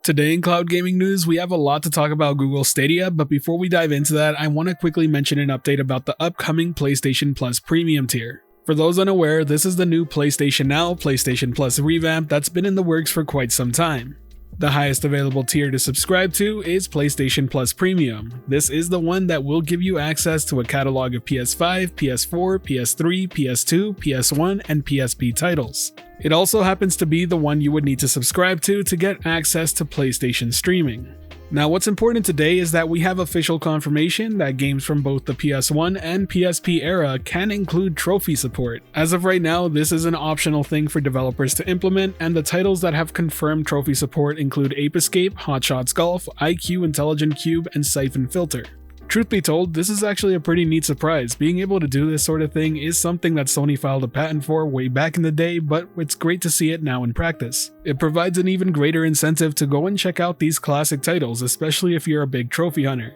Today in cloud gaming news, we have a lot to talk about Google Stadia, but before we dive into that, I want to quickly mention an update about the upcoming PlayStation Plus Premium tier. For those unaware, this is the new PlayStation Now, PlayStation Plus revamp that's been in the works for quite some time. The highest available tier to subscribe to is PlayStation Plus Premium. This is the one that will give you access to a catalog of PS5, PS4, PS3, PS2, PS1, and PSP titles. It also happens to be the one you would need to subscribe to get access to PlayStation streaming. Now, what's important today is that we have official confirmation that games from both the PS1 and PSP era can include trophy support. As of right now, this is an optional thing for developers to implement, and the titles that have confirmed trophy support include Ape Escape, Hot Shots Golf, IQ Intelligent Cube, and Siphon Filter. Truth be told, this is actually a pretty neat surprise. Being able to do this sort of thing is something that Sony filed a patent for way back in the day, but it's great to see it now in practice. It provides an even greater incentive to go and check out these classic titles, especially if you're a big trophy hunter.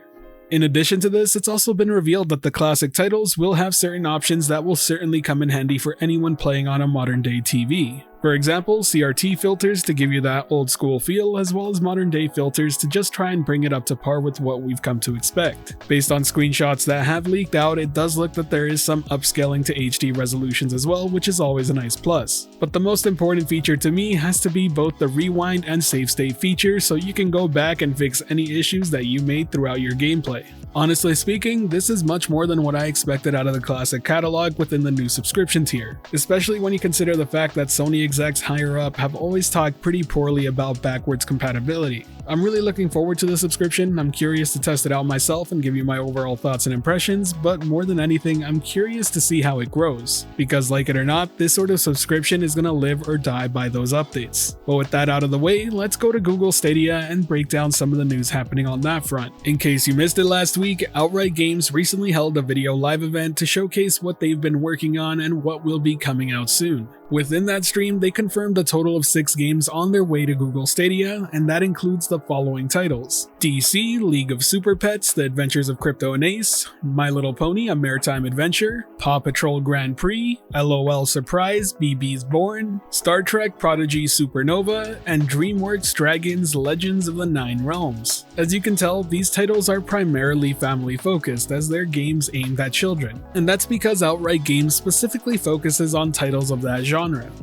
In addition to this, it's also been revealed that the classic titles will have certain options that will certainly come in handy for anyone playing on a modern day TV. For example, CRT filters to give you that old school feel, as well as modern day filters to just try and bring it up to par with what we've come to expect. Based on screenshots that have leaked out, it does look that there is some upscaling to HD resolutions as well, which is always a nice plus. But the most important feature to me has to be both the rewind and save state feature, so you can go back and fix any issues that you made throughout your gameplay. Honestly speaking, this is much more than what I expected out of the classic catalog within the new subscription tier, especially when you consider the fact that Sony execs higher up have always talked pretty poorly about backwards compatibility. I'm really looking forward to the subscription. I'm curious to test it out myself and give you my overall thoughts and impressions, but more than anything, I'm curious to see how it grows, because like it or not, this sort of subscription is gonna live or die by those updates. But with that out of the way, let's go to Google Stadia and break down some of the news happening on that front. In case you missed it last week, Outright Games recently held a video live event to showcase what they've been working on and what will be coming out soon. Within that stream, they confirmed a total of 6 games on their way to Google Stadia, and that includes the following titles: DC, League of Super Pets, The Adventures of Crypto and Ace, My Little Pony, A Maritime Adventure, Paw Patrol Grand Prix, LOL Surprise, BB's Born, Star Trek Prodigy Supernova, and DreamWorks Dragons Legends of the Nine Realms. As you can tell, these titles are primarily family focused, as they're games aimed at children, and that's because Outright Games specifically focuses on titles of that genre.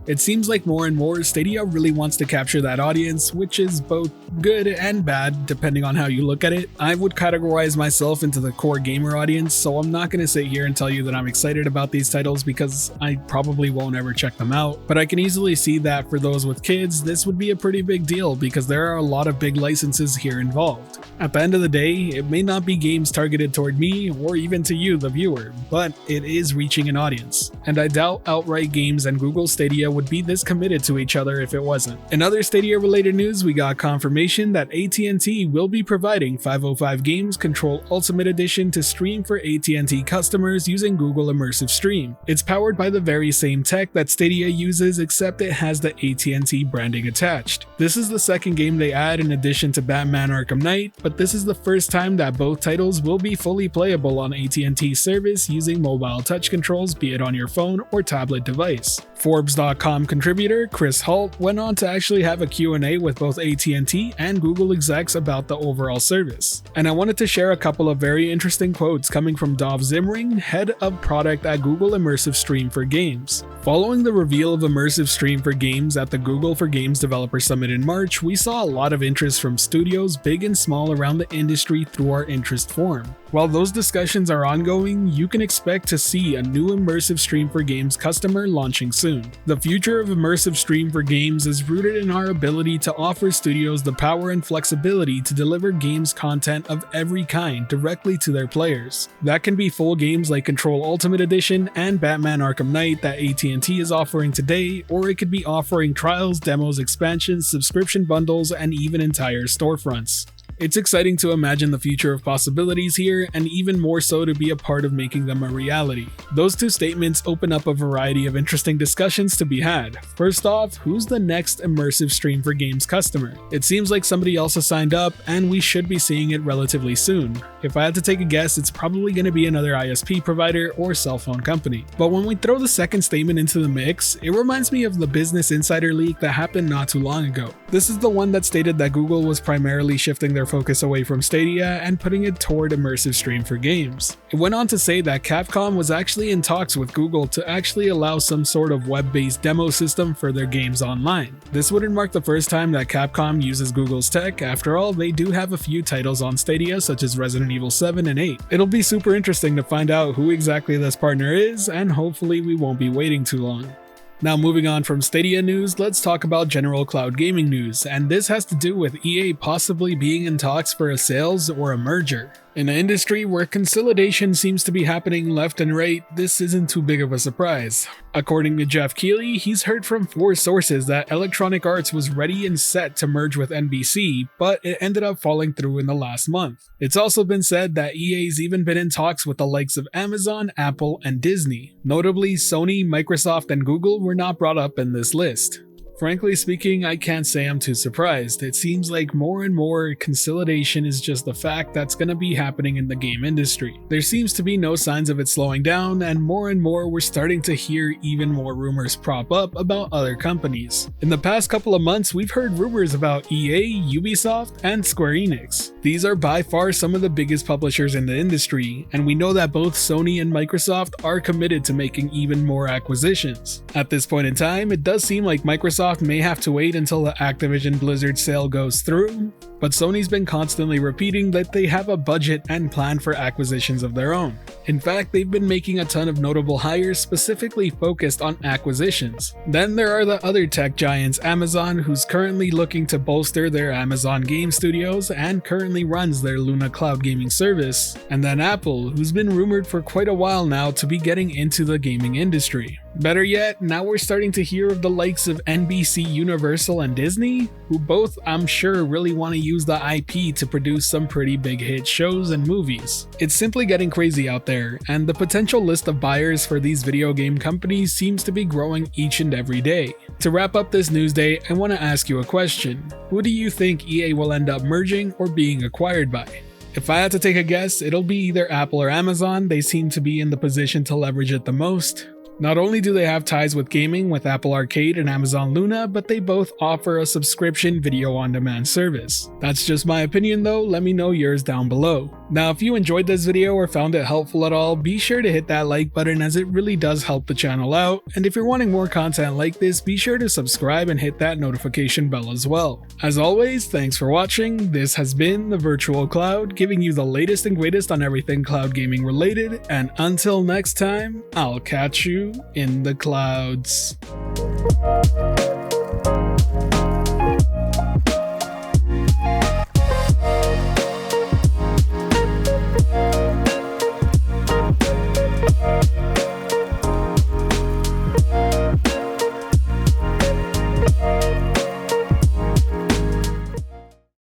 It seems like more and more Stadia really wants to capture that audience, which is both good and bad depending on how you look at it. I would categorize myself into the core gamer audience, so I'm not going to sit here and tell you that I'm excited about these titles because I probably won't ever check them out, but I can easily see that for those with kids, this would be a pretty big deal because there are a lot of big licenses here involved. At the end of the day, it may not be games targeted toward me or even to you, the viewer, but it is reaching an audience, and I doubt Outright Games and Google Stadia would be this committed to each other if it wasn't. In other Stadia related news, we got confirmation that AT&T will be providing 505 Games Control Ultimate Edition to stream for AT&T customers using Google Immersive Stream. It's powered by the very same tech that Stadia uses, except it has the AT&T branding attached. This is the second game they add in addition to Batman Arkham Knight, but this is the first time that both titles will be fully playable on AT&T service using mobile touch controls, be it on your phone or tablet device. Forbes.com contributor Chris Holt went on to actually have a Q&A with both AT&T and Google execs about the overall service. And I wanted to share a couple of very interesting quotes coming from Dov Zimring, head of product at Google Immersive Stream for Games. Following the reveal of Immersive Stream for Games at the Google for Games Developer Summit in March, we saw a lot of interest from studios big and small around the industry through our interest forum. While those discussions are ongoing, you can expect to see a new Immersive Stream for Games customer launching soon. The future of Immersive Stream for Games is rooted in our ability to offer studios the power and flexibility to deliver games content of every kind directly to their players. That can be full games like Control Ultimate Edition and Batman Arkham Knight that AT&T is offering today, or it could be offering trials, demos, expansions, subscription bundles, and even entire storefronts. It's exciting to imagine the future of possibilities here, and even more so to be a part of making them a reality. Those two statements open up a variety of interesting discussions to be had. First off, who's the next immersive stream for games customer? It seems like somebody else has signed up, and we should be seeing it relatively soon. If I had to take a guess, it's probably going to be another ISP provider or cell phone company. But when we throw the second statement into the mix, it reminds me of the Business Insider leak that happened not too long ago. This is the one that stated that Google was primarily shifting their focus away from Stadia and putting it toward immersive stream for games. It went on to say that Capcom was actually in talks with Google to actually allow some sort of web-based demo system for their games online. This wouldn't mark the first time that Capcom uses Google's tech. After all, they do have a few titles on Stadia such as Resident Evil 7 and 8. It'll be super interesting to find out who exactly this partner is, and hopefully we won't be waiting too long. Now moving on from Stadia news, let's talk about general cloud gaming news, and this has to do with EA possibly being in talks for a sales or a merger. In an industry where consolidation seems to be happening left and right, this isn't too big of a surprise. According to Jeff Keighley, he's heard from 4 sources that Electronic Arts was ready and set to merge with NBC, but it ended up falling through in the last month. It's also been said that EA's even been in talks with the likes of Amazon, Apple, and Disney. Notably, Sony, Microsoft, and Google were not brought up in this list. Frankly speaking, I can't say I'm too surprised. It seems like more and more consolidation is just the fact that's gonna be happening in the game industry. There seems to be no signs of it slowing down, and more we're starting to hear even more rumors prop up about other companies. In the past couple of months, we've heard rumors about EA, Ubisoft, and Square Enix. These are by far some of the biggest publishers in the industry, and we know that both Sony and Microsoft are committed to making even more acquisitions. At this point in time, it does seem like Microsoft may have to wait until the Activision Blizzard sale goes through, but Sony's been constantly repeating that they have a budget and plan for acquisitions of their own. In fact, they've been making a ton of notable hires specifically focused on acquisitions. Then there are the other tech giants, Amazon, who's currently looking to bolster their Amazon Game Studios and currently runs their Luna cloud gaming service, and then Apple, who's been rumored for quite a while now to be getting into the gaming industry. Better yet, now we're starting to hear of the likes of NBC, Universal, and Disney, who both, I'm sure, really want to use the IP to produce some pretty big hit shows and movies. It's simply getting crazy out there, and the potential list of buyers for these video game companies seems to be growing each and every day. To wrap up this news day, I want to ask you a question. Who do you think EA will end up merging or being acquired by? If I had to take a guess, it'll be either Apple or Amazon. They seem to be in the position to leverage it the most. Not only do they have ties with gaming with Apple Arcade and Amazon Luna, but they both offer a subscription video on demand service. That's just my opinion though, let me know yours down below. Now if you enjoyed this video or found it helpful at all, be sure to hit that like button as it really does help the channel out, and if you're wanting more content like this, be sure to subscribe and hit that notification bell as well. As always, thanks for watching. This has been the Virtual Cloud, giving you the latest and greatest on everything cloud gaming related, and until next time, I'll catch you in the clouds.